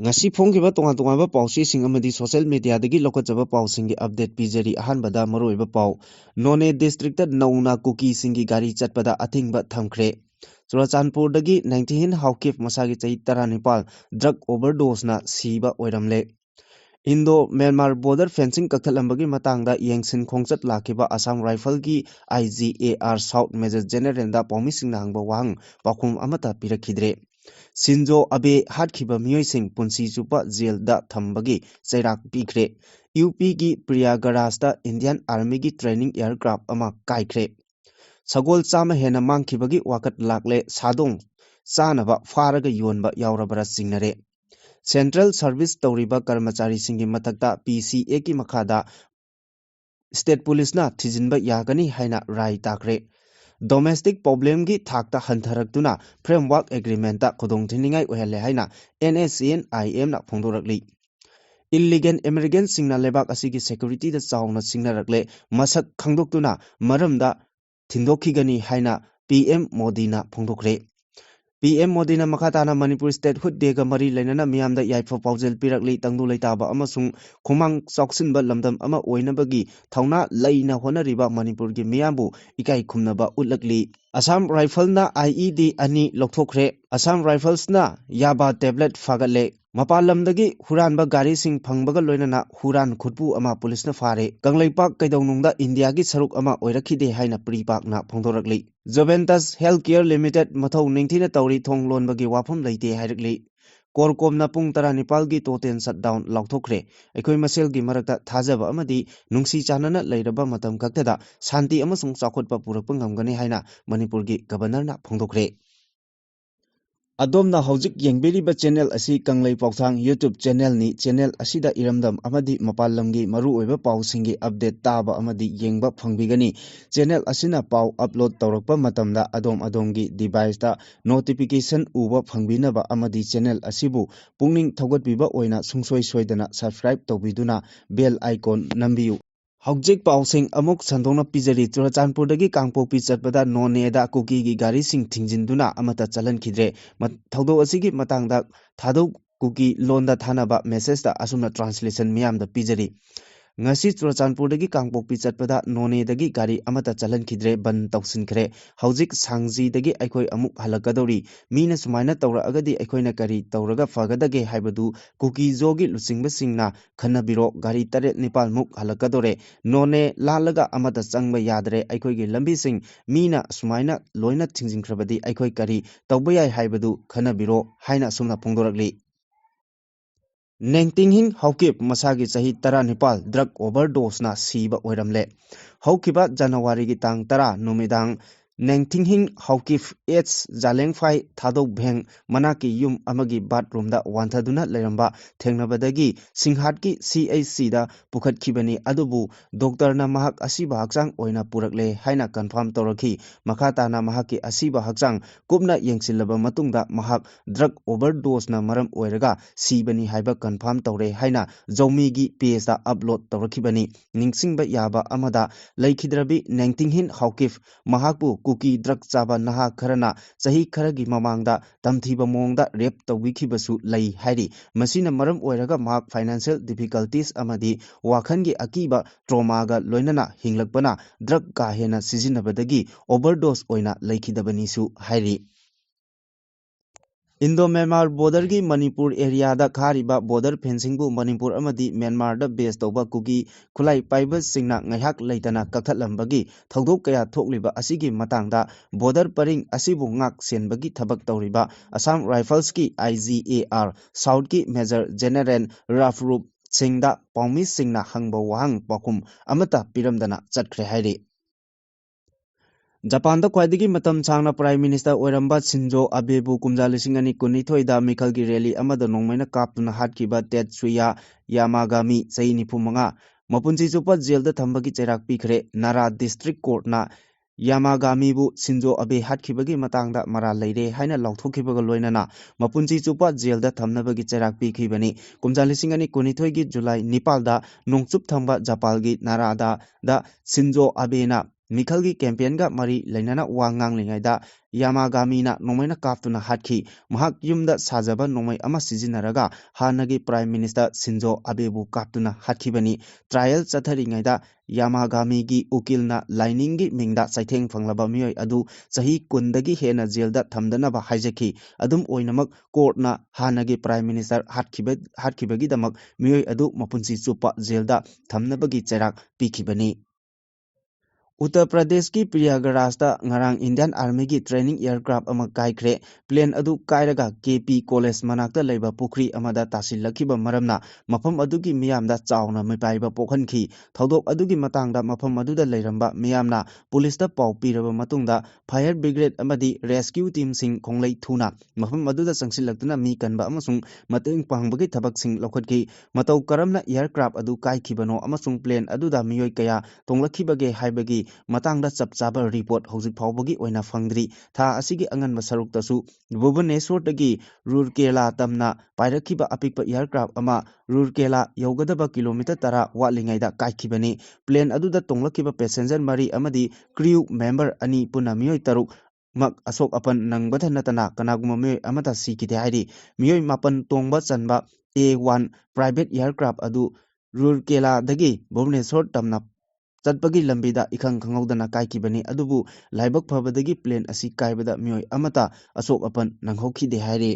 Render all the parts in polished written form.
Ngasi phongkiba tonga pausising amadi social media dagi lokachaba pausingi update pijari ahanbada maroiba pau None district nauna kuki singi gari chatpada athingba thamkhre Churachandpur dagi 19 haukif masagi chai 19 drug overdose na siba oiramle Indo Myanmar border fencing kakhalambagi matangda yengsin khongchat lakiba Assam Rifle gi IGAR South Major General da paumising na hangba wang pakhum amata pirakhidre Shinzo Abe hatkiba mioising punsi chupa jail da thambagi chairak pikre UP gi Priyagaraj da Indian Army gi training aircraft ama kaikre Sagol chama hena mangkhibagi wakat lakle sadong chanaba faraga yonba yaurabara singnare Central Service Tauriba Karmachari Singi Matakta PCA ki Makada State Police na Tijinba Yagani Haina Rai Takre Domestic problem gi thakta hantharakduna framework agreement ta khudong thiningai ohele haina NSCN-IM na phongdorakli illegal immigrant singna lebak asigi security da chawna singnarakle masak khangdoktuna maramda thindokkhigani haina PM Modi na phongdokre PM Modi na makhatana Manipur State Hood Dega Mari Lainana Miamda Yaifa Paujel Pirakli Tangdu Laitaba Amasung Kumang Soksin Lamdam Ama Oinabagi Tauna Laina Honariba Manipur gi Miambu Ikai Kumnaba Utlakli Assam Rifle na IED Ani Lokthokre Assam Rifles na Yaba tablet Fagale Mapalamdagi Huranba Gari Sing Pangbaga Loinana Huran Khutpu Ama Police na Fare Kanglaipak Kaidawnungda India gi Saruk Ama Oirakhide Haina Pripak na Phongdorakli Joventus Healthcare Limited Mathau Ningthina Tauri Thong Lonbagi Wafam Leite Hairikli Korkom na Pung Tara Nepal gi Toten shutdown Lauthokre Ekoi Masel gi Marakta Thajaba Amadi Nungsi Chanana Leiraba Matam Kaktada Santi Amasung Chakhotpa Purakpa Ngamgani Haina Manipur gi Governor na Phongdokre Adom na Hojik Yengbiriba channel asi Kanglai Pauthang YouTube channel ni channel asida iramdam amadi mapalamgi maru oiba pausingi update taba amadi yengba phangbigani channel asina pau upload tawrakpa matamda adom-adomgi device ta notification uba phangbinaba amadi channel asibu pungning thogatbiba oina sungsoi soidana subscribe tawbiduna bell icon nambiyu Hojik pausing amuk sandona pijari Churachandpur dagi Kangpokpi chatpada None da kuki gi gari sing thingjinduna amata chalan khidre thaudo asigi matangda thadok kuki londa thanaba message da asumna translation miyam da pijari ngasi Churachandpur dagi Kangpokpi chatpada None dagi gari amata chalan khidre ban tawsinkhre hojik sangji dagi aikoi amuk halakadori mina sumaina tawra agadi aikoina kari tawraga fagadage haibadu kuki jogi lusingba singna khanabiro gari tare nipal muk halakadore None lalaga amata changba yadre aikoi gi lambi sing mina sumaina loina thingjinkhrebadi aikoi kari tawbayai haibadu khanabiro haina sumna phongdorakli Nengtinghin Haukip Masagi Sahi Tara Nepal drug overdose na siba oiramle Haukiba January gi tang tara numidang Nengtinghin Haukif H Jalengphai Thadok Bheng Manaki Yum Amagi bathroom da wanthaduna leramba thengnabadagi Singhat ki CHC da pukhatkibani adubu doctor na mahak asiba hakchang oina purakle haina confirm torakhi makhata na mahaki asiba hakchang kupna yengsilaba matungda mahak drug overdose na maram oiraga sibani haiba confirm tore haina zomi gi page da upload torakhibani ningsingba yaba amada laikhidrabi Nengtinghin Haukif mahakpu kuki drug chaba naha kharana chahi kharagi mamangda tamthiba mongda rape tawikhibasu lai hairi masina maram oiraga mahak financial difficulties amadi wakhangi akiba trauma ga loinana hinglakpana drug ka hena sijinabadagi overdose oina laikhidabani su hairi Indo Myanmar border gi Manipur area da khariba border fencing bu Manipur amadi Myanmar da base tawba kugi khulai paiba singna ngaihak leitana kakhatlambagi thaudok kaya thokliba asigi matangda border paring asibu ngak senbagi thabak tawriba Assam Rifles ki IGAR South ki Major General Rafrup Singda Paumi Singna hangba wahang pakum amata piramdana chatkre hairi Japan da khwaidagi matam changna Prime Minister oiramba Shinzo Abe bu kumja lising ani kunithoi da Mikhal gi rally amada nongmaina kaptuna hatkiba Tetsuya Yamagami chai nifumanga mapunchi chupa jail da thambagi chairak pikre Nara District Court na Yamagami bu Shinzo Abe hatkibagi matangda mara leire haina lauthokhibaga loinana mapunchi chupa jail da thamnabagi chairak pikhibani kumja lising ani kunithoi gi July Nepal da nongchup thamba Japan gi Nara da Shinzo Abe na Mikhalgi campaign ga mari lainana wangang lingaida Yamagami na nomaina kaftuna hatki mahak yumda sajaba nomai ama sizinaraga hanagi Prime Minister Shinzo Abebu kaftuna hatkibani trial chatharingaida Yamagami gi ukilna liningi mingda saitheng phanglaba mioi adu sahi kundagi hena jailda thamdanaba haijaki adum oinamak courtna hanagi Prime Minister hatkibagi damak mioi adu mapunsi chupa jailda thamnabagi cherak pikibani Uttar Pradesh ki Prayagraj da ngarang Indian Army ki training aircraft ama kaikre plane adu kairaga KP College manakta leiba pukri amada tasilakhiba maramna mafam adugi miyamda chauna mipaiba pokhanki thodok adugi matangda mafam aduda leiramba miyamna police da pau piraba matungda fire brigade amadi rescue team sing khonglei thuna mafam aduda changsilaktuna mi kanba amasung mateng pangbagi thabak sing lokhatki matau karamna aircraft adu kaikhibano amasung plane aduda miyoi kaya tonglakhibage haibagi matangda chapchaba report hojik phawbagi oina phangdri tha asigi angan masaruk tasu Bhubaneswar dagi Rourkela tamna pairakhiba apikpa aircraft ama Rourkela yogadaba kilometer tara watlingaida kaikhibani plane aduda tonglakhiba passenger mari amadi crew member ani puna miyoi taruk mak asok apan nangbadha natana kanaguma miyoi amata sikite hairi miyoi mapan tongba chanba A1 private aircraft adu Rourkela dagi Bhubaneswar tamna Chatpagi lambida ikhang khanghaudana kaikibani adubu laibak phabadagi plane asi kaibada mioi amata asok apan nanghokhide haire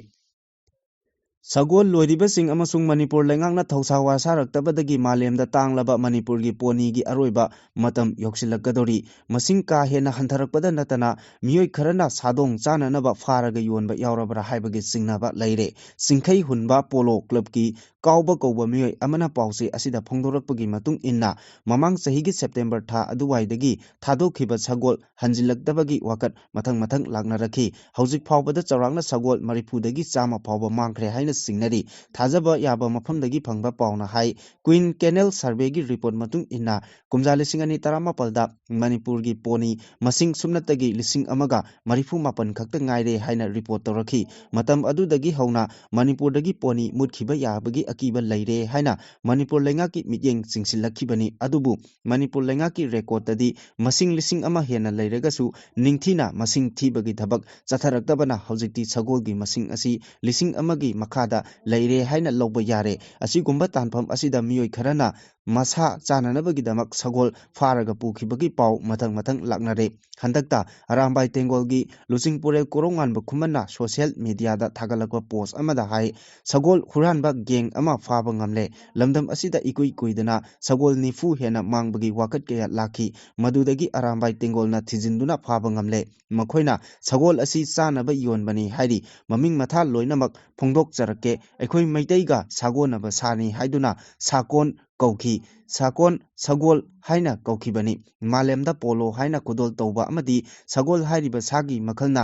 Sagol loiribasing amasung Manipur lengangna thausa wasaraktabadagi malemda tanglaba Manipur gi poni gi aroiba matam yoksilakadori masing ka hena hantharakpada natana mioi kharana sadong chananaba faraga yonba yaurabra haibagi singnaba leire singkhai hunba polo club ki kauba kauba mioi amana pause asida phongdorakpagi matung inna mamang sahigi September tha aduwaidagi thadokhiba sagol hanjilaktabagi wakat mathang laknarakhi hojik phawbada chawrangna sagol marifudagi chama phawba mangkhre haina singnari thajaba yaba mafamdagi phangba pauna hai Queen Canal Survey gi report matung inna kumja lising ani tarama palda Manipur gi poni masing sumnatagi lising amaga marifu mapan khakta ngaire haina report torakhi matam adudagi hauna Manipur dagi poni mutkhiba yabagi akiba leire haina Manipur lenga ki mityeng singsilakhibani adubu Manipur lenga ki record tadi masing lising ama hena leiragasu ningthina masing thibagi thabak chatharaktabana hojikti sagol gi masing asi lising amagi makhada leire haina logba yare asigumba tanpham asida mioi kharana masa chananabagidamak sagol faraga pukhibagi pau mathang laknare handakta Arambai Tengol gi Lusingpurel korongan ba khumana social media da thagalakwa post amada hai sagol huranba geng ama faba ngamle lamdam asida ikui kuidana sagol nifu hena mangbagi wakat kaya lakhi madudagi Arambai Tengol na thijinduna faba ngamle makhoina sagol asi chanaba yonbani hairi maming matha loinamak phongdok charake ekhoi maitaiga sagonaba sani haiduna sakon kauki sakon sagol haina kaukibani malemda polo haina kudol tauba amadi sagol hairiba sagi makhalna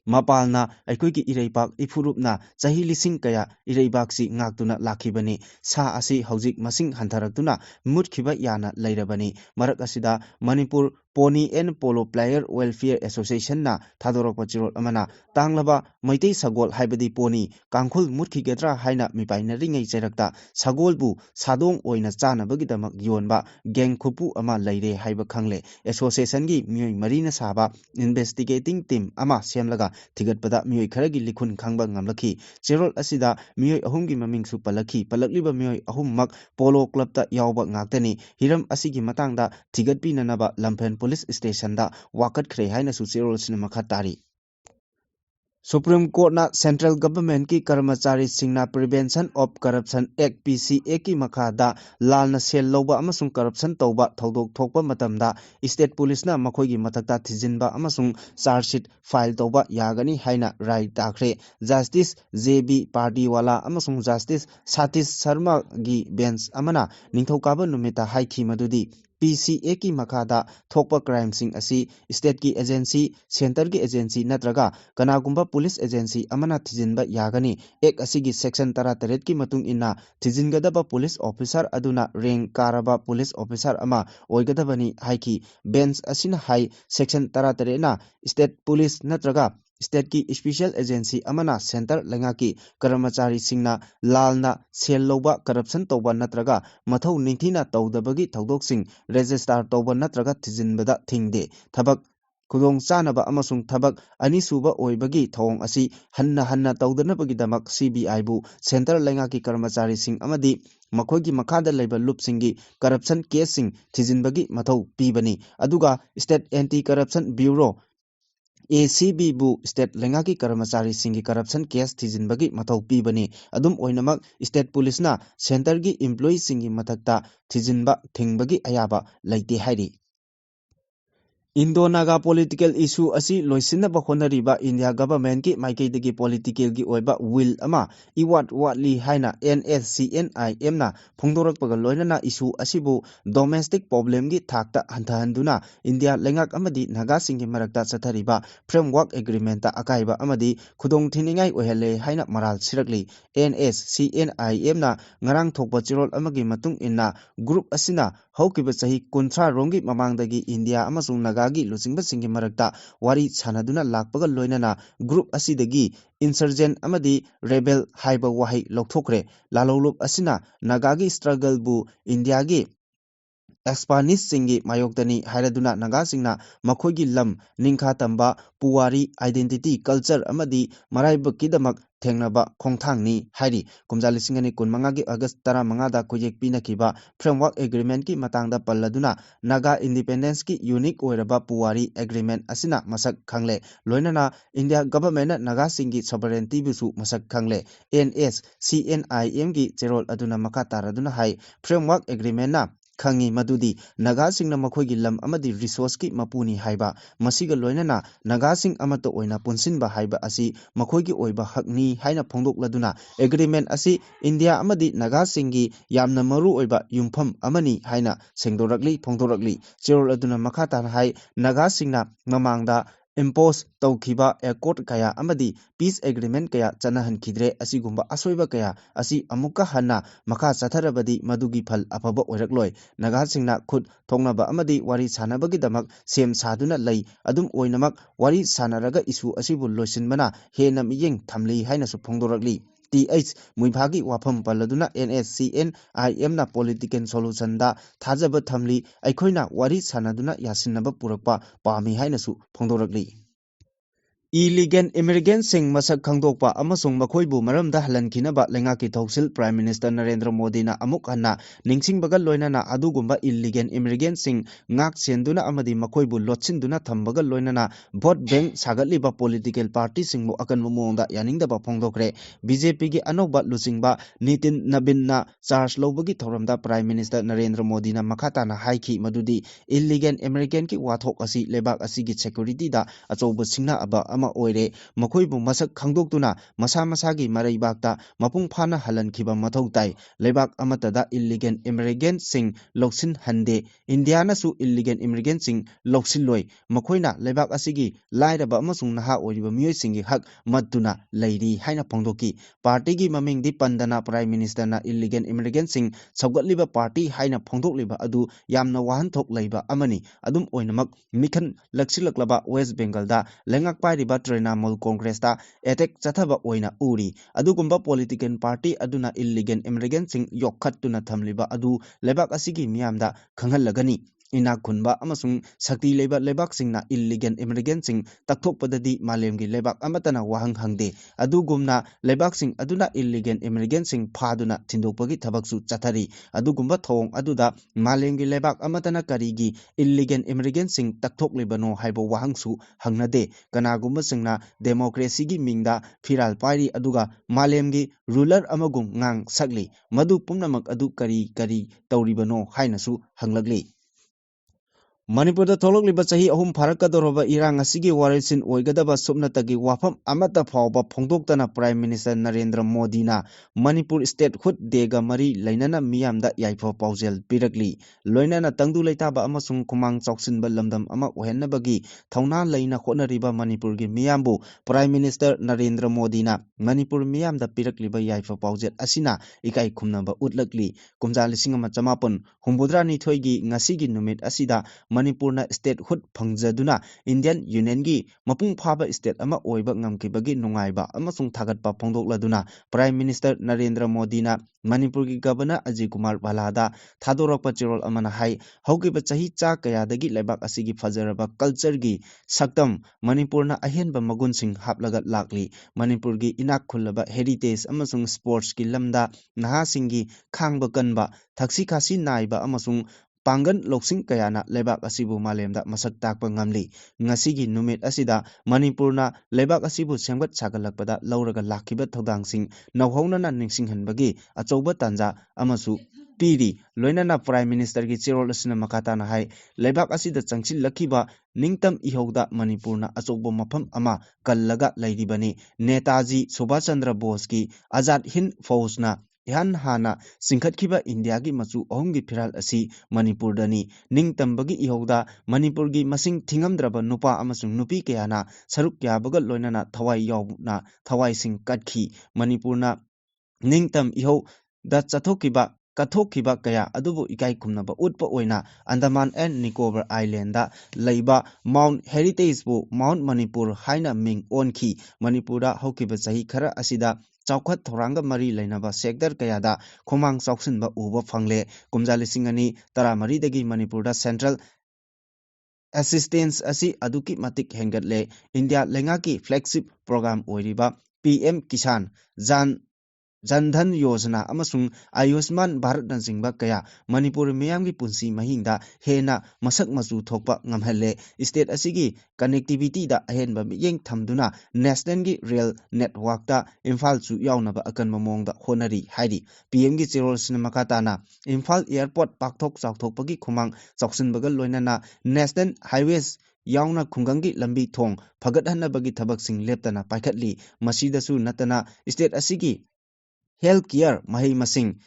mapalna aikoigi ireipak ifurupna chahi lising kaya ireibaksi ngaktuna lakhibani sa asi hojik masing hantharakuna mutkhiba yana leirabani marak asida Manipur Pony and Polo Player Welfare Association na thadorokpa chirol amana tanglaba maitei sagol haibadi poni kangkhul mutkhigadra haina mipainaringai cherakta sagolbu sadong oina chanabagi yonba geng khupu ama leire haiba khangle association gi mioi marina saba investigating team ama semlaga thigatpada mioi kharagi likhun khangba ngamlakhi chirol asida mioi ahumgi mamingsu palakhi palakliba mioi ahummak polo club ta yawba ngaktani hiram asigi matangda thigatpinanaba lampen police station da wakat khre haina su chirol sinama khatari Supreme Court na Central Government ki Karmachari Singna Prevention of Corruption Act PCA ki makhada lalna sel loba amasung corruption tauba thodok thokpa matamda State Police na makhoi gi matakta thijinba amasung charge sheet file tauba yagani haina rai takre Justice JB Pardiwala amasung Justice Satish Sharma gi bench amana ningthokaba numita haikhi madudi PCA ki makhada thokpa crime sing asi state ki agency center ki agency natraga kanagumba police agency amana thijinba yagani ek asigi section 38 ki matung inna thijingadaba police officer aduna rank karaba police officer ama oigadabani haiki bench asina hai section 38 na state police natraga state ki special agency amana center lenga ki karamachari singna lalna sel loba corruption toba natraga mathau ningthina tawdabagi thodok sing register toba natraga thijinbada thingde thabak khudong chanaba amasung thabak ani suba oibagi thong asi hanna tawdanabagi damak CBI bu center lenga ki karamachari sing amadi makhoi makhada laiba lupsingi corruption case sing thijinbagi mathau pibani aduga state anti corruption bureau ACB bu state lenga ki karamachari singi corruption case thijinbagi mathau pibani adum oinamak state police na center gi employee singi mathakta thijinba thingbagi ayaba laite hairi Indo-Naga political issue asi loisinaba honariba India government ki maikaidagi political gi oiba will ama iwat watli haina NSCNIM na phongdorakpaga loinana issue asibu domestic problem gi thakta hanthanduna India lengak amadi Naga singi marakta chathariba framework agreement ta akaiba amadi khudong thiningai ohele haina maral sirakli NSCNIM na ngarang thokpa chirol amagi matung inna group asina haukiba chahi 30 rongi mamangdagi India amasung Naga gi lusingba singi marakta wari chanaduna lakpaga loinana group asidagi insurgent amadi rebel haiba wahi lokthokre lalolup asina Nagagi struggle bu India gi Spanish singi mayoktani hairaduna Naga singna makhoigi lam ningkha tamba puwari identity culture amadi maraibkidamak thengnaba khongthangni hairi kumjali singani kunmanga gi August 15 da kujek pinakiba framework agreement ki matangda palladuna Naga independence ki unique oiraba puwari agreement asina masak khangle loinana India government na Naga singi sovereignty busu masak khangle NSCNIM gi cherol aduna makha taraduna hai framework agreement na khangi madudi Naga singna makhoigi lam amadi resource ki mapuni haiba masiga loinana Naga sing amato oina punsinba haiba asi makhoigi oiba hakni haina phongdokladuna agreement asi India amadi Naga singi yamna maru oiba yumpham amani haina sengdorakli phongdorakli cherol aduna makha tan hai Naga singna mamangda impose tawkhiba accord kaya amadi peace agreement kaya chanahan khidre asigumba asoiba kaya asi amukka hanna makha chatharabadi madugi phal afaba oirakloi Naga singna khud thongnaba amadi wari sanabagi damak sem saduna lei adum oinamak wari sanaraga isu asibu loisinbana hena miyeng thamli haina su phongdorakli TH muibhagi wafam paladuna NSCNIM na political solution da thajaba thamli aikhoina wari sanaduna yasinaba purakpa pami haina su phongdorakli illegal immigrant sing masak khangdokpa amasung makhoibu maramda halankinaba lengaki thoksil Prime Minister Narendra Modi na amuk hanna ningsingbaga loinana adugumba illegal immigrant sing ngak senduna amadi makhoibu lotsinduna thambaga loinana vote bank sagatliba political party singbu akanba mongda yaningdaba phongdokre BJP gi anoba lusingba Nitin Nabin na charge lobagi thoramda Prime Minister Narendra Modi na makhata na haiki madudi illegal immigrant ki wathok asi lebak asi gi security da achobu singna aba oire makhoibu masak khangdoktuna masa-masagi maraibakta mapung phana halankhiba mathau tai lebak amatada illegal immigrant sing loksin hande India na su illegal immigrant sing loksin loi makhoina lebak asigi lairaba amasung naha oiriba miyoi singi hak matuna leiri haina phongdoki party gi maming di pandana Prime Minister na illegal immigrant sing saugatliba party haina phongdokliba adu yamna wahan thok leiba amani adum oinamak mikhan laksilaklaba West Bengal da lengak pairiba Trinamool Congress ta attack chathaba oina uri adugumba political party aduna illegal immigrant sing yokhattuna thamliba adu lebak asigi miyamda khanghalagani ina khunba amasung sakti leba lebak singna illegal immigrant sing takthokpadadi malemgi lebak amatana wahang hangde adugumna lebak sing aduna illegal immigrant sing phaduna thindokpagi thabaksu chathari adugumba thong aduda malemgi lebak amatana karigi illegal immigrant sing takthoklibano haibo wahangsu hangnade kanagumba singna democracy gi mingda firal pairi aduga malemgi ruler amagum ngang sakli madu pumnamak adu kari tawribano hainasu hanglagli Manipur da tholokliba chahi ahum pharakadoroba irang asigi warisin oigadaba subnatagi wafam amata phawba phongdoktana Prime Minister Narendra Modi na Manipur State Hood Dega Mari Lainana Miyamda Yaipho Paujel Pirakli Loinana Tangdu Leitaba amasung Kumang Choksinba Lamdam ama ohennabagi Thauna Laina Khonariba Manipur gi Miyambu Prime Minister Narendra Modi na Manipur Miyamda Pirakliba Yaipho Paujel asina ikai khumnaba utlakli kumja 1983 gi ngasigi numit asida Manipurna state hut phangjaduna Indian Union gi mapung phaba state ama oiba ngamkibagi nungaiba amasung thagatpa phongdokladuna Prime Minister Narendra Modi na Manipur gi Governor Ajay Kumar Bhalada thadorokpa chirol amana hai haugiba chahi cha kayadagi lebak asigi fajaraba culture gi saktam Manipurna ahenba magunsing haplaga lakli Manipur gi inak khulaba heritage amasung sports ki lamda nahasingi khangba kanba thaksi khasi naiba amasung Pangan loksing kayana lebak asibu malemda masak takpa ngamli ngasigi numit asida Manipurna lebak asibu sengbat sagalakpada lauraga lakiba thodang nauhauna ningsinghanbagi achouba tanja amasu piri loinana Prime Minister gi chirol asina makata na hai lebak asida changchil lakiba ningtam ihauda Manipurna achouba mafam ama kallaga lairibani Netaji Subhash Chandra Bose ki Azad Hind Fauj Ihan hana singkhatkiba India gi machu ahumgi phiral asi Manipur dani ningtambagi ihauda Manipur gi masing thingamdraba nupa amasung nupi kayana saruk yabaga loinana thawai yauna thawai sing katkhi Manipurna ningtam ihau da chathokiba kathokiba kaya adubu ikai kumnaba utpa oina Andaman and Nicobar Island da leiba Mount Heritage bu Mount Manipur haina ming onkhi Manipura hokiba chahi khara asida Chaukat Thoranga Mari Lainaba sector kayada Khomang Chauksinba uba phangle kumjali singani tara mari dagi Manipurda Central Assistance asi aduki matik hengatle India lengaki flagship program oiriba PM Kisan Jandhan Yojana amasung Ayushman Bharat Nansingba kaya Manipur miyamgi punsi mahingda hena masak masu thokpa ngamhalle state asigi connectivity da ahenba miyeng thamduna national gi rail network da Imphal chu yaunaba akanba mongda honari hairi PM gi chirol sinemakatana Imphal airport pakthok chawthokpagi khumang chawsinbaga loinana national highways yauna khungangi lambi thong phagathanabagi thabaksing leptana paikhatli masidasu natana state asigi healthcare mahai masing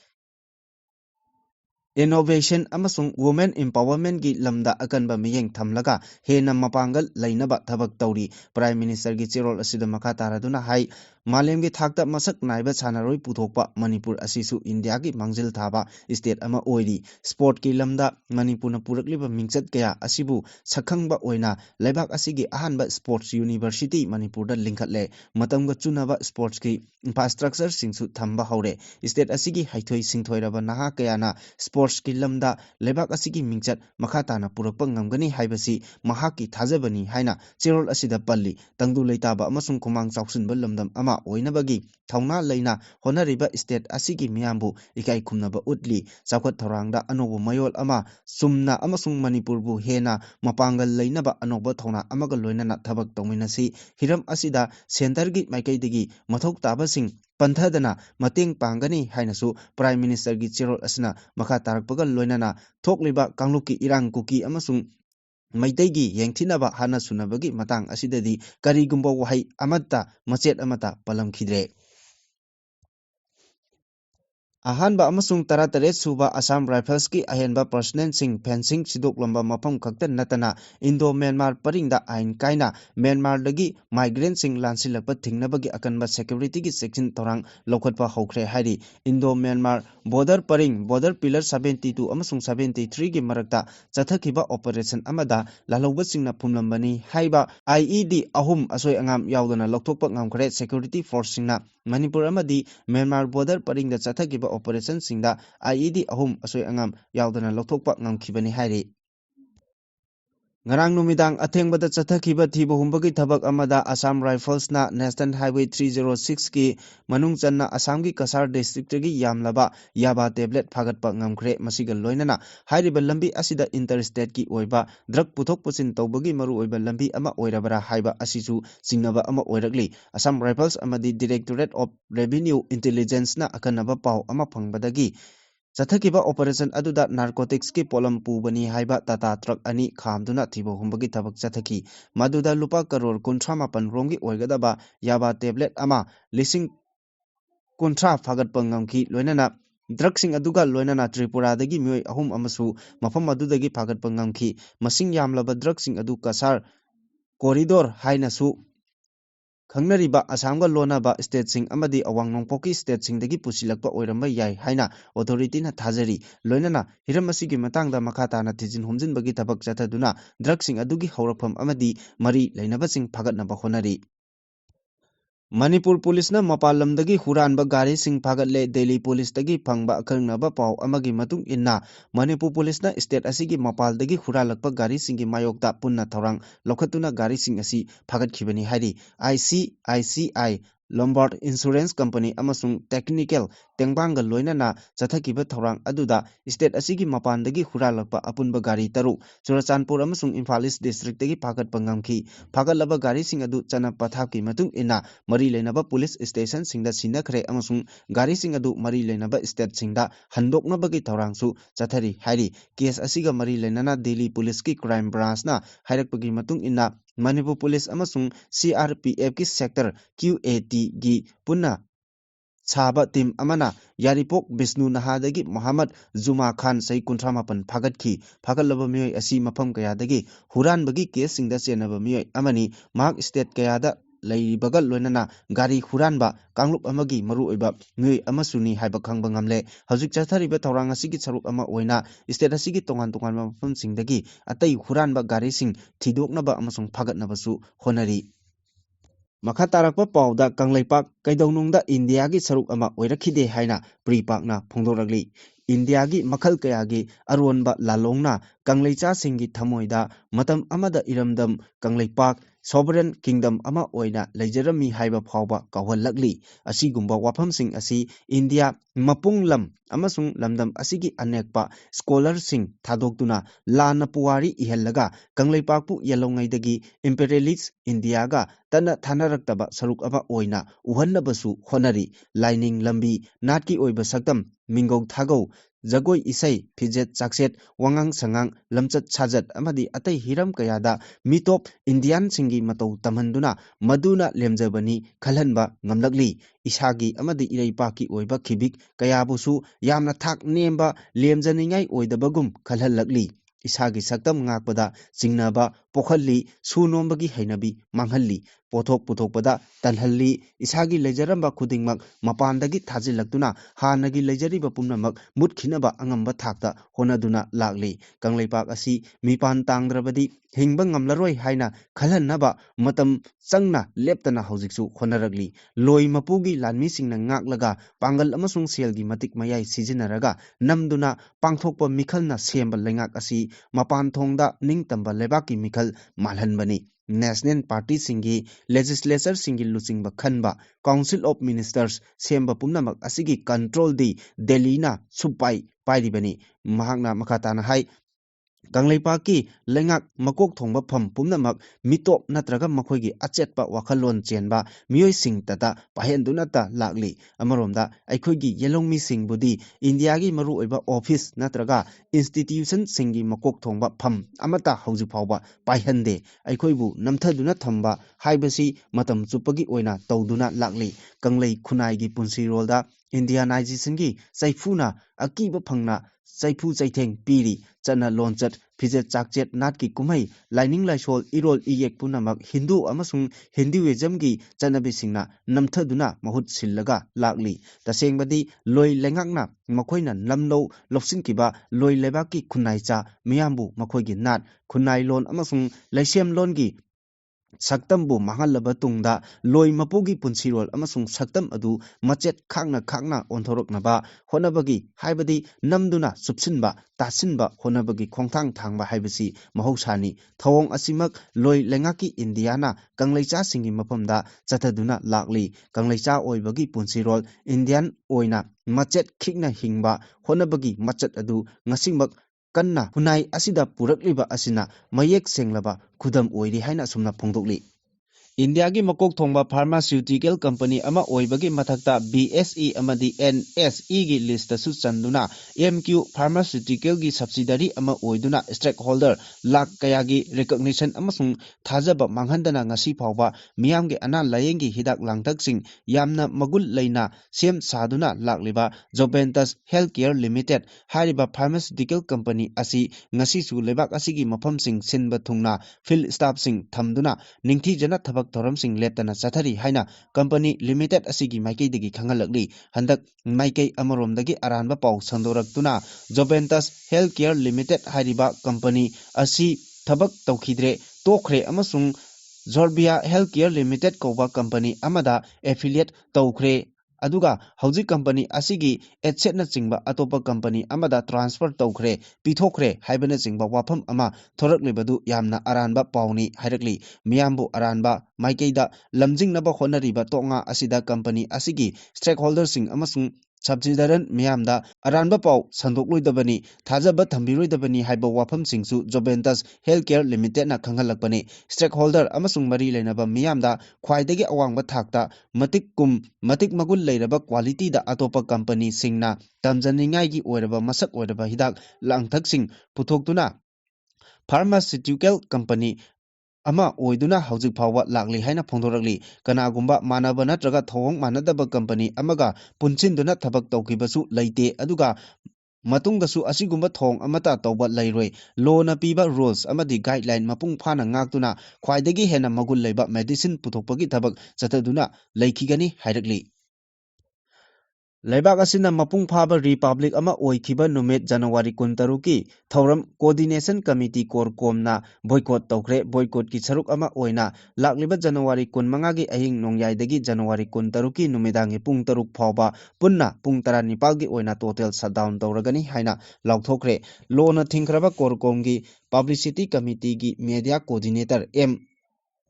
innovation amasung women empowerment gi lamda akanba miyeng thamlaga hena mapangal lainaba thabak tawri Prime Minister gi chirol asida makha taraduna hai Malem gi thakta masak naiba chanaroi puthokpa Manipur asisu India gi mangjil thaba state ama oiri sport ki lamda Manipur na purakliba mingchat kaya asibu sakhangba oina leibak asigi ahanba sports university Manipur da lingkhatle matamga chunaba sports ki infrastructure singsu thamba haure state asigi haithoi singthoiraba naha kayana sports ki lamda leibak asigi mingchat makha na purakpa ngamgani haibasi mahaki thajabani haina chirol asida palli tangdu leitaba amasung khumang chawsinba lamdam ama oinabagi thauna leina honariba state asigi miyambu ikai khumnaba utli chawkhat thorangda anobu mayol ama sumna amasung Manipur bu hena mapangal leinaba anoba thauna amaga loinana thabak tawminasi hiram asida center gi maikaidagi mathok tabasing panthadana mateng pangani hainasu Prime Minister gi chirol asna makha tarakpaga loinana thokliba kanglukki irang kuki amasung Maitegi yengthinaba hana sunabagi matang asidadi karigumba wahai amata machet amata palam khidre Ahanba amasung taratare suba Assam Rifles ki ahenba personnel sing fencing sidok lamba mapam khakta natana Indo Myanmar paringda ain kaina Myanmar dagi migrant sing lansilakpa thingnabagi akanba security ki section torang lokhatpa hokre hari Indo Myanmar border pillar 72 amasung 73 gi marakta chathakiba operation amada lalauba singna phumlambani haiba IED ahum asoi angam yaudana lokthokpa ngamkhre security force singna Manipur amadi Myanmar border paringda chathakiba operation singda IED ahum asoi angam yaudana lokthokpa ngamkhibani hairi Ngarang numidang athengbada chathakiba thiba humbagi thabak amada Assam Rifles na National Highway 306 ki manung channa Assam gi Kasar district gi yamlaba yaba tablet phagatpa ngamkhre masiga loinana hairiba lambi asida interstate ki oiba drug puthok pusin tawbagi maru oiba lambi ama oirabara haiba asisu singnaba ama oirakli Assam Rifles amadi Directorate of Revenue Intelligence na akanaba paw ama phangbadagi Chathakiba operation aduda narcotics ki polam pubani haiba tata truck ani khamduna thibo humbagi thabak chathaki maduda lupa karor 38 romgi oigadaba yaba tablet ama lising kuntra phagat pangamki loinana drugsing aduga loinana Tripura dagi mioi ahum amasu mafam adudagi phagat pangamki masing yamlaba drugsing adu kasar corridor haina su ꯈꯪꯅꯔꯤꯕ ꯑꯁꯥꯝꯒ ꯂꯣꯟꯅꯕ ꯁ꯭ꯇꯦꯠꯁꯤꯡ ꯑꯃꯗꯤ ꯑꯋꯥꯡ ꯅꯣꯡꯄꯣꯛꯀꯤ ꯁ꯭ꯇꯦꯠꯁꯤꯡꯗꯒꯤ ꯄꯨꯁꯤꯜꯂꯛꯄ ꯑꯣꯏꯔꯝꯕ ꯌꯥꯏ ꯍꯥꯏꯅ ꯑꯣꯊꯣꯔꯤꯇꯤꯅ ꯊꯥꯖꯔꯤ ꯂꯣꯏꯅꯅ ꯍꯤꯔꯝ ꯑꯁꯤꯒꯤ ꯃꯇꯥꯡꯗ ꯃꯈꯥ ꯇꯥꯅ ꯊꯤꯖꯤꯟ ꯍꯨꯝꯖꯤꯟꯕꯒꯤ ꯊꯕꯛ ꯆꯠꯊꯗꯨꯅ ꯗ꯭ꯔꯒꯁꯤꯡ ꯑꯗꯨꯒꯤ ꯍꯧꯔꯛꯐꯝ ꯑꯃꯗꯤ ꯃꯔꯤ ꯂꯩꯅꯕꯁꯤꯡ ꯐꯥꯒꯠꯅꯕ ꯍꯣꯠꯅꯔꯤ Manipur Police mapal lamdagi huranba gari sing phagatle Delhi Police dagi phangba akhangnaba paw amagi matung inna Manipur Police state asigi mapaldagi huralakpa gari singi mayokta punna thorang lokhatuna gari sing asi phagatkhibani hari ICICI Lombard Insurance Company amasung Technical Tengbanga loinana chathakiba thorang aduda state asigi mapandagi huralakpa apunba gari taru Churachandpur amasung Imphal East district dagi phagatpa ngamkhi phagalaba gari sing adu chana pathapki matung inna mari leinaba police station singda sinakhre amasung gari sing adu mari leinaba state singda handoknabagi thorangsu chathari hairi case asiga mari leinana Delhi Police ki crime branch na hairakpagi matung inna Manipur Police amasung CRPF ki sector QAT gi punna Saba team amana Yaripok Bisnu Nahadagi Muhammad Zuma Khan Sai Kuntramapan Phagatki Phagalaba Miyoi asi mafam kayadagi Huran bagi case singda chenaba miyoi amani Mark State kayada Bagal loinana gari huranba kanglup amagi maru oiba miyoi amasuni haiba khangba ngamle hauzik chathariba thorang asigi saruk ama oina state asigi tongan mafam singdagi atai huranba gari sing thidoknaba amasung phagatnabasu honari Makha tarakpa pauda Kanglaipak Kaidaunungda India gi saruk ama oirakhide haina Pripakna phongdoragli India gi makhal kaya gi aronba lalongna Kanglaicha singi thamoida matam amada iramdam Kanglaipak Sovereign Kingdom ama oina leijarami haiba phawba kawhallakli asigumba wafamsing asi India mapunglam amasung lamdam asigi anekpa scholar sing thadokduna lana puwari ihallaga Kanglaipak pu yalongaidagi imperialist India ga tana thanaраktaba saruk ama oina uhannabasu honari lining lambi natki oiba saktam mingau thagau jagoi isai phijet chakset wangang sangang lamchat sajat amadi atai hiram kayada mitop Indian singi matau tamhanduna maduna lemjabani khalhanba ngamlakli isagi amadi ireipaki oiba khibik kayabusu yamna thak nemba lemjaningai oidabagum khalhalakli isagi saktam ngakpada jingnaba pokhalli sunombagi hainabi manghalli pothok puthokpada talhalli isagi lejaramba khudingmak mapandagi thajilakduna hanagi lejariba pumnamak mutkhinaba angamba thakta honaduna lakli Kanglaipak asi mipan tangdrabadi hingba ngamlaroi haina khalhannaba matam changna leptana haujiksu honaragli loi mapugi lanmi singna ngaklaga pangal amasung selgi matik mayai sijinaraga namduna pangthokpa mikhalna semba lengak asi mapan thongda ningtamba lebaki mikhal malhanbani National Party singi legislature singi luchingba khanba Council of Ministers semba pumnamak asigi control di Delhi na supai pairibani mahakna makatana hai Kanglaipak lengak makok thongba pham pumnamak mitop natraga makhoigi achetpa wakhalon chenba miyoi sing tata pahenduna ta lakli amaromda aikhoigi yelongmi singbudi India gi maru oiba office natraga institution singi makok thongba pham amata hauji phawba paihande aikhoibu namthaduna thamba haibasi matam chupagi oina tawduna lakli Kanglai khunai gi punsi rolda Indianization gi saifuna akiba phangna Saifu Saitheng Piri Chana Lonchat Phijet Chakchet Natki Kumai Lining Laisol Irol Iyek Punamak Hindu amasung Hinduism gi Chanabi Singna Namthaduna Mahut Sillaga Lakli Tasengbadi Loi Lengakna Makoina Lamlo Lopsinkiba Loi Lebaki Kunai Cha Miyambu Makoigi Nat Kunai Lon amasung Laisem Lon gi Saktambu mahalaba tungda loi mapugi punsirol amasung saktam adu machet khakna onthoroknaba honabagi haibadi namduna supsinba tasinba honabagi khongthang thangba haibasi mahausani thawong asimak loi lengaki Indiana Kanglaicha singi mapamda chathaduna lakli Kanglaicha oibagi punsirol Indian oina machet khikna hingba honabagi machet adu ngasimak kanna hunai asida purakliba asina mayek senglaba khudam oiri haina sumna phongdokli India gi makok thongba pharmaceutical company ama oibagi mathakta BSE amadi NSE gi list su chanduna MQ pharmaceutical gi subsidiary ama oiduna stakeholder lak kaya gi recognition amasung thajaba manghandana ngasi phawba miyam gi ana layeng gi hidak langthak sing yamna magul leina sem saduna lakliba Joventus Healthcare Limited hariba pharmaceutical company asi ngasi su lebak asigi mafam sing sinba thungna field staff sing thamduna ningthi jana thabak थबक थौरमसिंग लेप्तना चथरी हाइना company limited असिगी माइकेदगी खंगलकली हंदक माइकई अमरोमदगी अरानबा पाउ संदोरक्तुना जोबेंटस हेल्थ केयर लिमिटेड हाइरिबा कंपनी असि थबक तौखिद्रे तोखरे अमसुंग जोर्बिया हेल्थ केयर लिमिटेड कौबा कंपनी अमदा एफिलिएट तौखरे अदुगा हौजिक कंपनी असिगी एसेट न चिंगबा अतोपा कंपनी अमदा ट्रांसफर तौखरे पिथोखरे हाइबन चिंगबा वाफम अमा थोरकलिबदु यामना अरानबा पाउनी हाइरकली मियामबु अरानबा माइकेदा लमजिंगनबा होनरिबा तोंगा असिदा कंपनी असिगी स्टेक होल्डर सिंग अमसुंग सब्सिडरन मियामदा अरानबा पाउ संदोकलोइदबनी थाजब थंबिरोइदबनी हाइबा वाफम सिंगसु जोबेंटस हेल्थ केयर लिमिटेड ना खंगलकपने स्टेक होल्डर अमसुंग मरी लेनबा मियामदा ख्वाइदगी अवांगबा थाकता मतिक मगुल लेरबा क्वालिटी दा अतोपा कंपनी सिंगना तमजनिंगाइगी ओइरबा मसक ओइरबा हिदाक लांगथक सिंग पुथोक्तुना फार्मास्यूटिकल कंपनी अमा ओइदुना हौजिक फावबा लागली हाइना फोंदोरकली कनागुंबा मानब नत्रगा थौंग मानदब कंपनी अमगा पुनसिनदुना थबक तौकिबसु लैते अदुगा मतुंगदसु असिगुंबा थौंग अमता तौबा लैरोय लोना पीबा रूल्स अमदी गाइडलाइन मपुंग फाना ngakतुना ख्वाइदगी हेना मगुल लैबा मेडिसिन पुथोकपगी थबक चतदुना लैखिगनी हाइरकली लेबाक असिना मपुंग फाबा रिपब्लिक अमा ओइखिबा नुमित जनवरी 13 की थौरम कोऑर्डिनेशन कमिटी कोरकोमना बॉयकॉट तौखरे बॉयकॉट की सरुक अमा ओइना लाक्लिबा जनवरी 15 की अहिंग नोंयाइदगी जनवरी 13 की नुमिदांगी पुंग 3 फावबा पुन्ना पुंग 19 की ओइना टोटल शटडाउन तौरगनी हाइना लाउथोखरे लोना थिंखरबा कोरकोम की पब्लिसिटी कमिटी की media coordinator M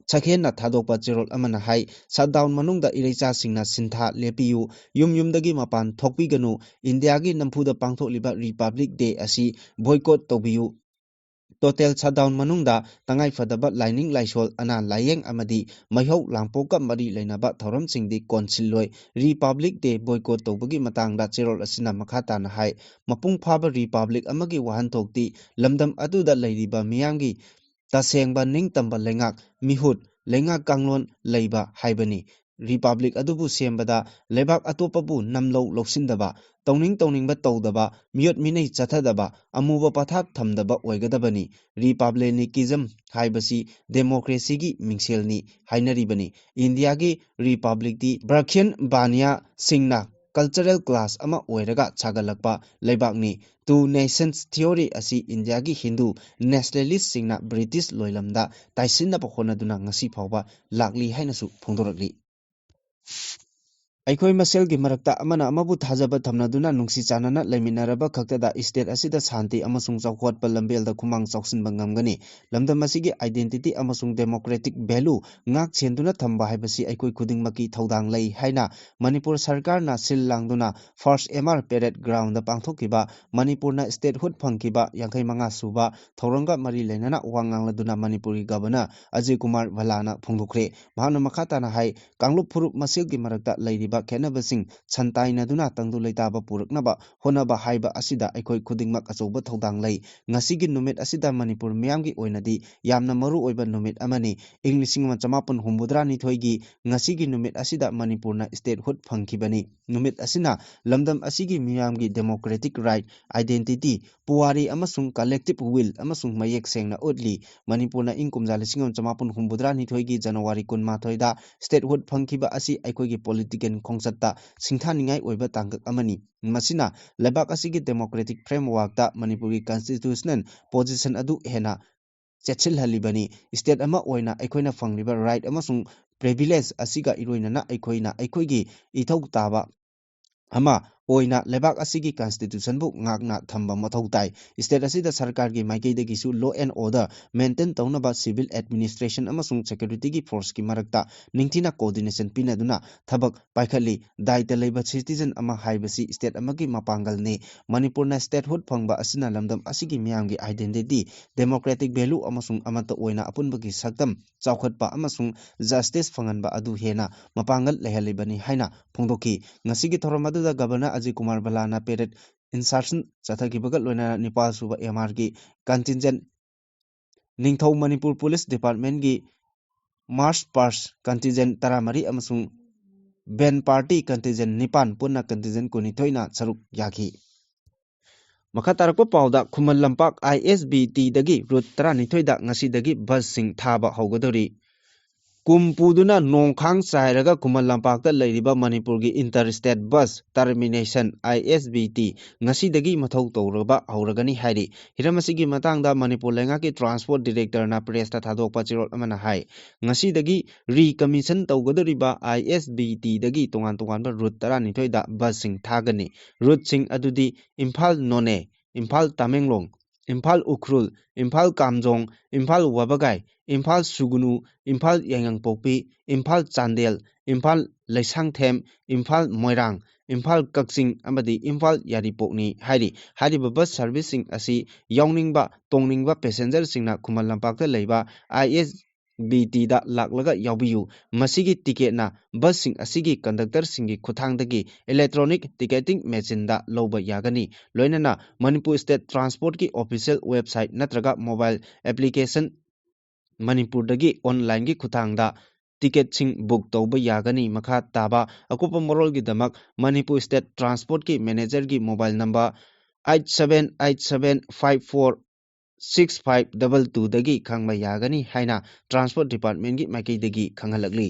Sakhen Thadokpa Chirol Amana Hai, shutdown Manungda Irecha Singna Sintha Lepiu, Yumdagi Mapan Tokpiganu, Indiagi Nampuda Pangto Liba Republic Day Asi, boycott Tobiu. Total shutdown Manungda, Tangai Fadaba Lining Laisol, Ana Layeng Amadi, Mayo Lampoka Mari Lenaba Thoram Sing di Consiloi, Republic Day boycott Tobagi Matang da Chirol Asina Makata Hai, Mapung Paba Republic Amagi Wahan Tokti, Lamdam Adu da Ladiba Miyangi. Tasengba ning tamba lengak mihut lengak kanglon leiba haibani Republic adubu sembada lebak atopabu namlo loksindaba tongning ba tawdaba miyot minay chathadaba amuba pathak thamdaba oigadabani Republicanism haibasi democracy gi mingselni hainaribani India gi Republic di Brakhian Bania Singna cultural class ama oiraga chagalakpa leibakni Two Nations Theory asi India gi Hindu nationalist singna British loilamda taisinna pakhona duna ngasi phawba lakli hainasu phongdorakli Aikoi masel gi marakta amana amabu thajaba thamnaduna nungsi chanana laiminaraba khaktada state asida shanti amasung chawkhot palambel da khumang chawsin bangamgani lamdam asigi identity amasung democratic value ngak chenduna thamba haibasi aikoi khuding maki thodang lai haina Manipur sarkar na sil langduna first MR parade ground da pangthokiba Manipur na statehood phangkiba yankai manga suba thoranga mari lenana wangang laduna Manipur gi governor Ajay Kumar Bhalana phongdokre mahana makhata na hai Kanglup phurup masel gi marakta lairiba Kenabasing Santaina Duna Tangdu Laitaba Puraknaba Honaba Haiba Asida Aikoi Kudingmak Asoba Todang Lay Ngasigi Numit Asida Manipur Miamgi Oinadi Yamna Maru Oiba Numit Amani Englishing Machamapun Humbudrani Toigi Ngasigi Numit Asida Manipurna Statehood Funkibani Numit Asina Lamdam Asigi Miamgi Democratic Right Identity Puari Amasung Collective Will Amasung Mayek Sengna Udli Manipurna Inkumza Lisingam Chamapun Humbudrani Toigi January Kun Matoida Statehood Funkiba Asi Aikogi Political Kongsata Singthaningai Oiba Tangak Amani Masina Lebak Asigi Democratic Framework da Manipuri Constitutional Position Adu Hena Chechil Halibani State Ama Oina Aikoina Fangliba Right Amasung Privilege Asiga Iroina Aikoina Aikoigi Ithau Taba Ama Oina Lebak Asigi Constitution Book Ngakna Thamba Mathautai State Asida Sarkar gi Maikei Gisu Law and Order Maintain Taunaba Civil Administration Amasung Security gi Force ki Marakta Ningthina Coordination Pinaduna Thabak Paikhali Daita Leba Citizen Ama Haibasi State Amagi Mapangal ne Manipurna Statehood Phangba Asina Lamdam Asigi Miyamgi Identity Democratic Value Amasung Amata Oina Apunbagi Sakdam Chawkhatpa Amasung Justice Phanganba Adu Hena Mapangal Lehalibani Haina Phongdoki Ngasigi Thoromaduda Governor Ajay Kumar Bhalana Parade Insertion Chathaki Bagat Loina Nepal Suba MR gi Contingent Ningthau Manipur Police Department gi March Pars Contingent Taramari Amasung Ben Party Contingent Nipan Punna Contingent Kunithoina Saruk Yaki Makatarakpa Pauda Khuman Lampak ISBT dagi Route 12 da ngasi dagi bus sing thaba haugadori Kumpuduna Nongkhang Sairaga Kumal Lampakta Leiriba Manipurgi Interstate Bus Termination ISBT Ngasidagi Mathau Tauraba Auragani Hari Hiramasigi Matangda Manipur Lengaki Transport Director na Presta Thadokpa Chirot Amana Hai Ngasidagi Recommission Taugadariba ISBT Dagi Tongan Tonganba Route Taranitoida Busing Thagani Route Sing Adudi Imphal None Imphal Tamenglong Imphal Ukhrul Imphal Kamjong Imphal Wabagai Imphal Sugunu Imphal Yangyangpokpi Imphal Chandel Imphal Laisangthem Imphal Moirang Imphal Kaksing amadi Imphal Yaripokni Hairi Hariba bus servicing asi yawningba tongningba passenger singna Khumal Lampakta leiba ISBT da laklaga yawbiyu masigi ticket na bus sing asigi conductor singi khuthangdagi electronic ticketing machine da loba yagani loinana Manipur State Transport ki official website natraga mobile application Manipur dagi online gi khuthangda ticket sing book tauba yagani makha taba akupa morol gi damak Manipur State Transport ki manager gi mobile number 8787546522 dagi khangba yagani haina transport department gi makai dagi khangalakli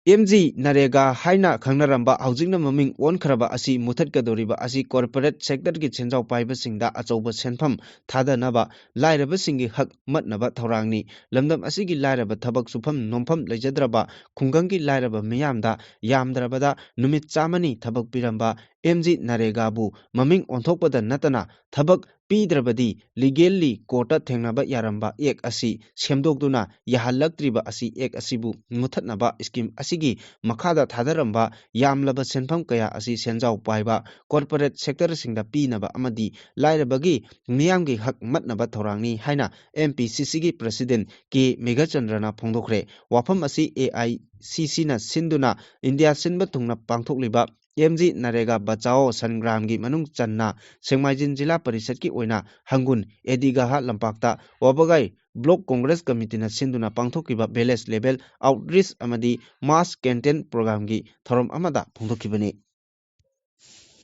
MG Narega Haina Kangaramba Housing Maming One Kraba Asi Mutat Kadoriba Asi corporate sector ki Chenjau Paiba Singda Achoba Senfam Thada Naba Lairaba Singi Hak Mat Naba Thorangni Lamdam Asigi Lairaba Tabak Supam Nompam Lejadraba Kungangi Lairaba Miyamda Yamdrabada Numit Chamani Tabak Piramba MG Narega Bu Maming Onthokpada Natana Tabak Pidrabadi legally Kota Thengnaba Yaramba Ek Asi Semdokduna Yahalaktriba Asi Ek Asibu Muthatnaba Scheme Asigi Makada Thadaramba Yamlaba Senfam Kaya Asi Senjau Paiba Corporate Sector Singda Pinaba Amadi Lairabagi Miyamgi Hak Matnaba Thorangni Haina MPCC gi President K Megachandrana Phongdokre Wafam Asi AICC na Sinduna India Sinba Thungna Pangthokliba MG Narega Bachao Sangram gi Manung Channa Sengmaijin Jila Parishad ki oina Hangun Edigaha Lampakta Wabagai Block Congress Committee na Sinduna Pangthokiba Village Level Outreach Amadi Mass Content Program gi Thorom Amada Phongthokibani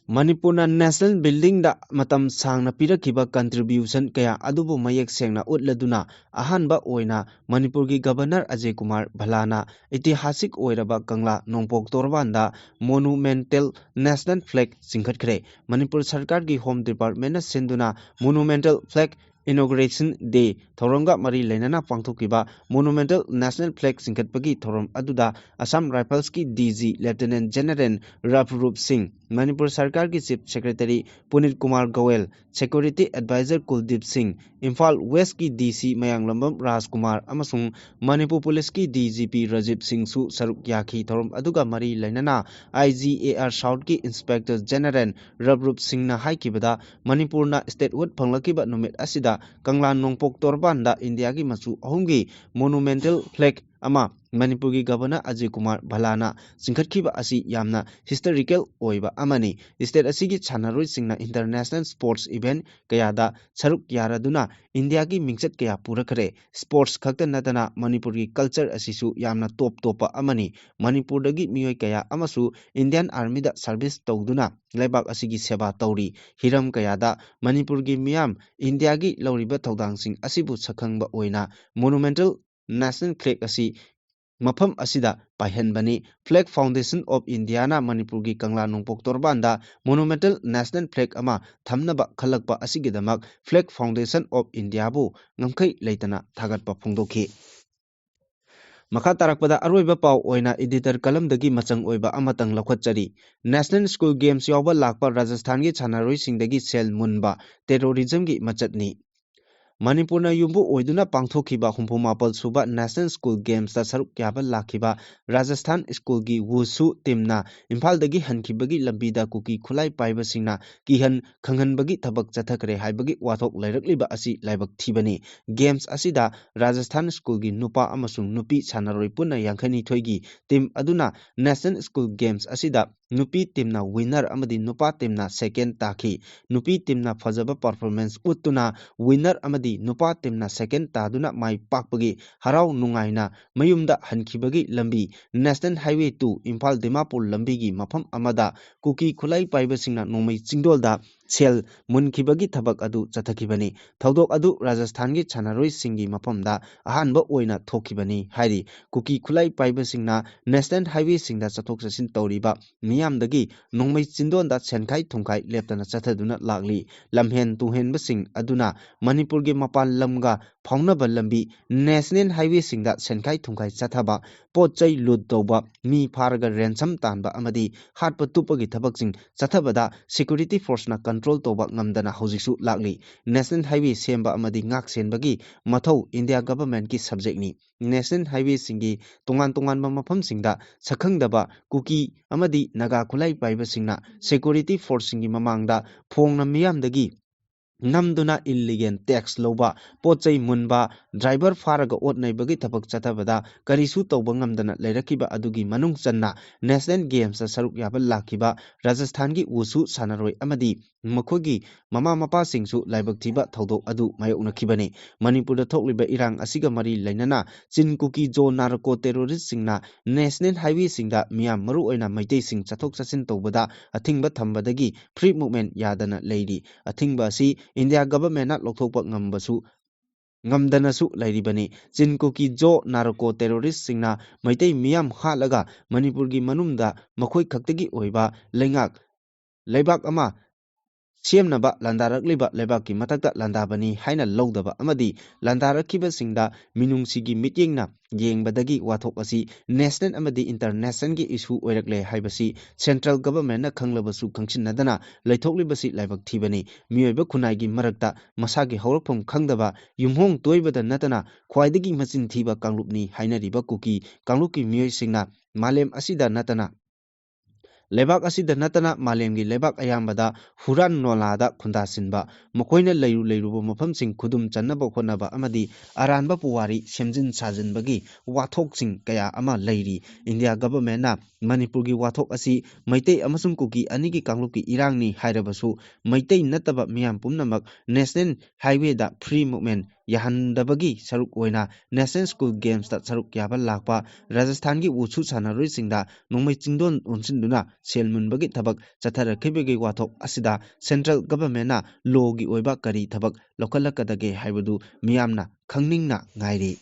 Manipurna National Building da matam sangna pirakiba contribution kaya adubu mayek sengna utladuna ahanba oina Manipur gi Governor Ajay Kumar Bhalana itihasik oiraba Kangla Nongpok Torbanda Monumental National Flag singkhatkre Manipur Sarkar gi Home Department na sinduna Monumental Flag Inauguration Day Thoronga Mari Lenana Pangthokiba Monumental National Flag singkhatpagi thorom aduda Assam Rifles ki DG Lieutenant General Ravrup Singh Manipur Sarkar ki Chief Secretary Punit Kumar Goel Security Advisor Kuldeep Singh Imphal West ki DC Mayanglambam Raj Kumar amasung Manipur Police ki DGP Rajiv Singh su saruk yakhi thorom aduga mari lainana IGAR South ki Inspector General Ravrup Singh na haikibada Manipur na statehood phanglakiba numit asida Kangla Nongpok Torbanda India ki machu ahumgi monumental flag ama Manipur gi Governor Ajay Kumar Bhalana singkhatkiba asi yamna historical oiba amani state asigi chanaroi singna international sports event kayada saruk yaraduna India ki mingchat kaya purakare sports khakta natana Manipur gi culture asisu yamna top topa amani Manipur dagi miyoi kaya amasu Indian Army da service tawduna laibak asigi seba tawri hiram kayada Manipur gi miyam India gi lawriba tawdang sing asibu sakhangba oina monumental national flag asi Mafam asida Paihanbani Flag Foundation of India na Manipur gi Kangla Nongpok Torbanda Monumental National Flag ama thamnaba khalakpa asigidamak Flag Foundation of India bu ngamkai leitana thagatpa phongdokhi Makha tarakpada aroiba paw oina editor kalam dagi machang oiba amatang lakhatchari National School Games yawba lakpa Rajasthan gi chanaroi singdagi sel munba terrorism gi machatni Manipurna yumbu oiduna pangthokiba humpumapal suba National School Games da saruk yaba lakhiba Rajasthan School gi Wushu teamna Imphal dagi hankibagi lambida kuki khulai paiba singna kihan khanghanbagi thabak chathakre haibagi wathok lairakliba asi laibak thibani Games asida Rajasthan School gi nupa amasung nupi sanaroi punna yankhani thoigi team aduna National School Games asida Nupi teamna winner amadi nupa teamna second takhi Nupi teamna fajaba performance uttuna winner amadi nupa teamna second taduna mai pakpagi harau nungaina mayumda hankibagi lambi National Highway 2 Imphal Dimapur lambi gi mafam amada kuki khulai paiba singna nomai chingdolda ꯁꯦꯜ ꯃꯨꯟꯈꯤꯕꯒꯤ ꯊꯕꯛ ꯑꯗꯨ ꯆꯠꯊꯈꯤꯕꯅꯤ꯫ ꯊꯧꯗꯣꯛ ꯑꯗꯨ ꯔꯥꯖꯁꯊꯥꯟꯒꯤ ꯁꯥꯟꯅꯔꯣꯏꯁꯤꯡꯒꯤ ꯃꯐꯝꯗ ꯑꯍꯥꯟꯕ ꯑꯣꯏꯅ ꯊꯣꯛꯈꯤꯕꯅꯤ ꯍꯥꯏꯔꯤ ꯀꯨꯀꯤ ꯈꯨꯠꯂꯥꯏ ꯄꯥꯏꯕꯁꯤꯡꯅ ꯅꯦꯁꯅꯦꯜ ꯍꯥꯏꯋꯦꯁꯤꯡꯗ ꯆꯠꯊꯣꯛ ꯆꯠꯁꯤꯟ ꯇꯧꯔꯤꯕ ꯃꯤꯌꯥꯝꯗꯒꯤ ꯅꯣꯡꯃꯩ ꯆꯤꯟꯗꯣꯟꯗ ꯁꯦꯟꯈꯥꯏ ꯊꯨꯝꯈꯥꯏ ꯂꯦꯞꯇꯅ ꯆꯠꯊꯗꯨꯅ ꯂꯥꯛꯂꯤ꯫ ꯂꯝꯍꯦꯟ ꯇꯨꯍꯦꯟꯕꯁꯤꯡ ꯑꯗꯨꯅ ꯃꯅꯤꯄꯨꯔꯒꯤ ꯃꯄꯥꯟ ꯂꯝꯒ ꯐꯥꯎꯅꯕ ꯂꯝꯕꯤ, ꯅꯦꯁꯅꯦꯜ ꯍꯥꯏꯋꯦꯁꯤꯡꯗ ꯁꯦꯟꯈꯥꯏ ꯊꯨꯝꯈꯥꯏ ꯆꯠꯊꯕ, ꯄꯣꯠ ꯆꯩ ꯂꯨꯠ ꯇꯧꯕ, ꯃꯤ ꯐꯥꯔꯒ ꯔꯦꯟꯁꯝ ꯇꯥꯟꯕ ꯑꯃꯗꯤ ꯍꯥꯠꯄ ꯇꯨꯞꯄꯒꯤ ꯊꯕꯛꯁꯤꯡ ꯆꯠꯊꯕꯗ ꯁꯦꯀ꯭ꯌꯨꯔꯤꯇꯤ ꯐꯣꯔꯁꯅ ꯀꯟꯇ꯭ꯔꯣꯜ ꯇꯧꯕ ꯉꯝꯗꯅ ꯍꯧꯖꯤꯛꯁꯨ ꯂꯥꯛꯂꯤ꯫ ꯅꯦꯁꯅꯦꯜ ꯍꯥꯏꯋꯦ ꯁꯦꯝꯕ ꯑꯃꯗꯤ ꯉꯥꯛ ꯁꯦꯟꯕꯒꯤ ꯃꯊꯧ ꯏꯟꯗꯤꯌꯥ ꯒꯚꯔꯟꯃꯦꯟꯠꯀꯤ ꯁꯕꯖꯦꯛꯅꯤ꯫ ꯅꯦꯁꯅꯦꯜ ꯍꯥꯏꯋꯦꯁꯤꯡꯒꯤ ꯇꯣꯉꯥꯟ ꯇꯣꯉꯥꯟꯕ ꯃꯐꯝꯁꯤꯡꯗ ꯁꯛꯈꯪꯗꯕ ꯀꯨꯀꯤ ꯑꯃꯗꯤ ꯅꯥꯒꯥ ꯈꯨꯠꯂꯥꯏ ꯄꯥꯏꯕꯁꯤꯡꯅ ꯁꯦꯀ꯭ꯌꯨꯔꯤꯇꯤ ꯐꯣꯔꯁꯁꯤꯡꯒꯤ ꯃꯃꯥꯡꯗ ꯐꯣꯡꯅ ꯃꯤꯌꯥꯝꯗꯒꯤ ꯅꯝꯗꯨꯅ ꯏꯜꯂꯤꯒꯦꯜ ꯇꯦꯛꯁ ꯂꯧꯕ, ꯄꯣꯠ ꯆꯩ ꯃꯨꯟꯕ, ꯗ꯭ꯔꯥꯏꯚꯔ ꯐꯥꯔꯒ ꯑꯣꯠ ꯅꯩꯕꯒꯤ ꯊꯕꯛ ꯆꯠꯊꯕꯗ ꯀꯔꯤꯁꯨ ꯇꯧꯕ ꯉꯝꯗꯅ ꯂꯩꯔꯛꯈꯤꯕ ꯑꯗꯨꯒꯤ ꯃꯅꯨꯡ ꯆꯟꯅ ꯅꯦꯁꯅꯦꯜ ꯒꯦꯝꯁꯇ ꯁꯔꯨꯛ ꯌꯥꯕ ꯂꯥꯛꯈꯤꯕ ꯔꯥꯖꯁꯊꯥꯟꯒꯤ ꯋꯨꯁꯨ ꯁꯥꯟꯅꯔꯣꯏ ꯑꯃꯗꯤ ꯃꯈꯣꯏꯒꯤ ꯃꯃꯥ ꯃꯄꯥꯁꯤꯡꯁꯨ ꯂꯥꯏꯕꯛ ꯊꯤꯕ ꯊꯧꯗꯣꯛ ꯑꯗꯨ ꯃꯥꯌꯣꯛꯅꯈꯤꯕꯅꯤ꯫ ꯃꯅꯤꯄꯨꯔꯗ ꯊꯣꯛꯂꯤꯕ ꯏꯔꯥꯡ ꯑꯁꯤꯒ ꯃꯔꯤ ꯂꯩꯅꯅ ꯆꯤꯟ ꯀꯨꯀꯤ ꯖꯣ ꯅꯥꯔꯀꯣ ꯇꯦꯔꯣꯔꯤꯁꯠꯁꯤꯡꯅ ꯅꯦꯁꯅꯦꯜ ꯍꯥꯏꯋꯦꯁꯤꯡꯗ ꯃꯤꯌꯥꯝ ꯃꯔꯨꯑꯣꯏꯅ ꯃꯩꯇꯩꯁꯤꯡ ꯆꯠꯊꯣꯛ ꯆꯠꯁꯤꯟ ꯇꯧꯕꯗ ꯑꯊꯤꯡꯕ ꯊꯝꯕꯗꯒꯤ ꯐ꯭ꯔꯤ ꯃꯨꯚꯃꯦꯟꯠ ꯌꯥꯗꯅ ꯂꯩꯔꯤ꯫ ꯑꯊꯤꯡꯕ ꯑꯁꯤ ꯏꯟꯗꯤꯌꯥ ꯒꯚꯔꯟꯃꯦꯟꯠꯅ ꯂꯧꯊꯣꯛꯄ ꯉꯝꯗꯅꯁꯨ ꯂꯩꯔꯤꯕꯅꯤ꯫ ꯆꯤꯟ ꯀꯨꯀꯤ ꯖꯣ ꯅꯥꯔꯀꯣ ꯇꯦꯔꯣꯔꯤꯁꯠꯁꯤꯡꯅ ꯃꯩꯇꯩ ꯃꯤꯌꯥꯝ ꯍꯥꯠꯂꯒ ꯃꯅꯤꯄꯨꯔꯒꯤ ꯃꯅꯨꯡꯗ ꯃꯈꯣꯏ ꯈꯛꯇꯒꯤ ꯑꯣꯏꯕ ꯂꯩꯕꯥꯛ ꯑꯃ ꯁꯦꯝꯅꯕ ꯂꯥꯟꯗꯥꯔꯛꯂꯤꯕ ꯂꯩꯕꯥꯛꯀꯤ ꯃꯊꯛꯇ ꯂꯥꯟꯗꯥꯕꯅꯤ ꯍꯥꯏꯅ ꯂꯧꯗꯕ ꯑꯃꯗꯤ ꯂꯥꯟꯗꯥꯔꯛꯈꯤꯕꯁꯤꯡꯗ ꯃꯤꯅꯨꯡꯁꯤꯒꯤ ꯃꯤꯠꯌꯦꯡꯅ ꯌꯦꯡꯕꯗꯒꯤ ꯋꯥꯊꯣꯛ ꯑꯁꯤ ꯅꯦꯁꯅꯦꯜ ꯑꯃꯗꯤ ꯏꯟꯇꯔꯅꯦꯁꯅꯦꯜꯒꯤ ꯏꯁꯨ ꯑꯣꯏꯔꯛꯂꯦ ꯍꯥꯏꯕꯁꯤ ꯁꯦꯟꯇ꯭ꯔꯦꯜ ꯒꯚꯔꯟꯃꯦꯟꯠꯅ ꯈꯪꯂꯕꯁꯨ ꯈꯪꯁꯤꯟꯅꯗꯅ ꯂꯩꯊꯣꯛꯂꯤꯕꯁꯤ ꯂꯥꯏꯕꯛ ꯊꯤꯕꯅꯤ꯫ ꯃꯤꯑꯣꯏꯕ ꯈꯨꯟꯅꯥꯏꯒꯤ ꯃꯔꯛꯇ ꯃꯁꯥꯒꯤ ꯍꯧꯔꯛꯐꯝ ꯈꯪꯗꯕ, ꯌꯨꯝꯍꯣꯡ ꯇꯣꯏꯕꯗ ꯅꯠꯇꯅ ꯈ꯭ꯋꯥꯏꯗꯒꯤ ꯃꯆꯤꯟ ꯊꯤꯕ ꯀꯥꯡꯂꯨꯞꯅꯤ ꯍꯥꯏꯅꯔꯤꯕ ꯀꯨꯀꯤ ꯀꯥꯡꯂꯨꯞꯀꯤ ꯃꯤꯑꯣꯏꯁꯤꯡꯅ ꯂꯩꯕꯥꯛ ꯑꯁꯤꯗ ꯅꯠꯇꯅ ꯃꯥꯂꯦꯝꯒꯤ ꯂꯩꯕꯥꯛ ꯑꯌꯥꯝꯕꯗ ꯍꯨꯔꯥꯟ ꯅꯣꯂꯥꯗ ꯈꯨꯟꯗꯥꯁꯤꯟꯕ, ꯃꯈꯣꯏꯅ ꯂꯩꯔꯨꯕ ꯃꯐꯝꯁꯤꯡ ꯈꯨꯗꯨꯝ ꯆꯟꯅꯕ ꯍꯣꯠꯅꯕ ꯑꯃꯗꯤ ꯑꯔꯥꯟꯕ ꯄꯨꯋꯥꯔꯤ ꯁꯦꯝꯖꯤꯟ ꯁꯥꯖꯤꯟꯕꯒꯤ ꯋꯥꯊꯣꯛꯁꯤꯡ ꯀꯌꯥ ꯑꯃ ꯂꯩꯔꯤ꯫ ꯏꯟꯗꯤꯌꯥ ꯒꯚꯔꯟꯃꯦꯟꯠꯅ ꯃꯅꯤꯄꯨꯔꯒꯤ ꯋꯥꯊꯣꯛ ꯑꯁꯤ ꯃꯩꯇꯩ ꯑꯃꯁꯨꯡ ꯀꯨꯀꯤ ꯑꯅꯤꯒꯤ ꯀꯥꯡꯂꯨꯞꯀꯤ ꯏꯔꯥꯡꯅꯤ ꯍꯥꯏꯔꯕꯁꯨ ꯃꯩꯇꯩ ꯅꯠꯇꯕ ꯃꯤꯌꯥꯝ ꯄꯨꯝꯅꯃꯛ ꯅꯦꯁꯅꯦꯜ ꯍꯥꯏꯋꯦꯗ ꯐ꯭ꯔꯤ ꯃꯨꯚꯃꯦꯟꯠ ꯌꯥꯍꯟꯗꯕꯒꯤ ꯁꯔꯨꯛ ꯑꯣꯏꯅ ꯅꯦꯁꯅꯦꯜ ꯁ꯭ꯀꯨꯜ ꯒꯦꯝꯁꯇ ꯁꯔꯨꯛ ꯌꯥꯕ ꯂꯥꯛꯄ ꯔꯥꯖꯁꯊꯥꯟꯒꯤ ꯋꯨꯁꯨ ꯁꯥꯟꯅꯔꯣꯏꯁꯤꯡꯗ ꯅꯣꯡꯃꯩ ꯆꯤꯡꯗꯣꯟ ꯑꯣꯟꯁꯤꯟꯗꯨꯅ ꯁꯦꯜ ꯃꯨꯟꯕꯒꯤ ꯊꯕꯛ ꯆꯠꯊꯔꯛꯈꯤꯕꯒꯤ ꯋꯥꯊꯣꯛ ꯑꯁꯤꯗ ꯁꯦꯟꯇ꯭ꯔꯦꯜ ꯒꯚꯔꯟꯃꯦꯟꯠꯅ ꯂꯣꯒꯤ ꯑꯣꯏꯕ ꯀꯔꯤ ꯊꯕꯛ ꯂꯧꯈꯠꯂꯛꯀꯗꯒꯦ ꯍꯥꯏꯕꯗꯨ ꯃꯤꯌꯥꯝꯅ ꯈꯪꯅꯤꯡꯅ ꯉꯥꯏꯔꯤ꯫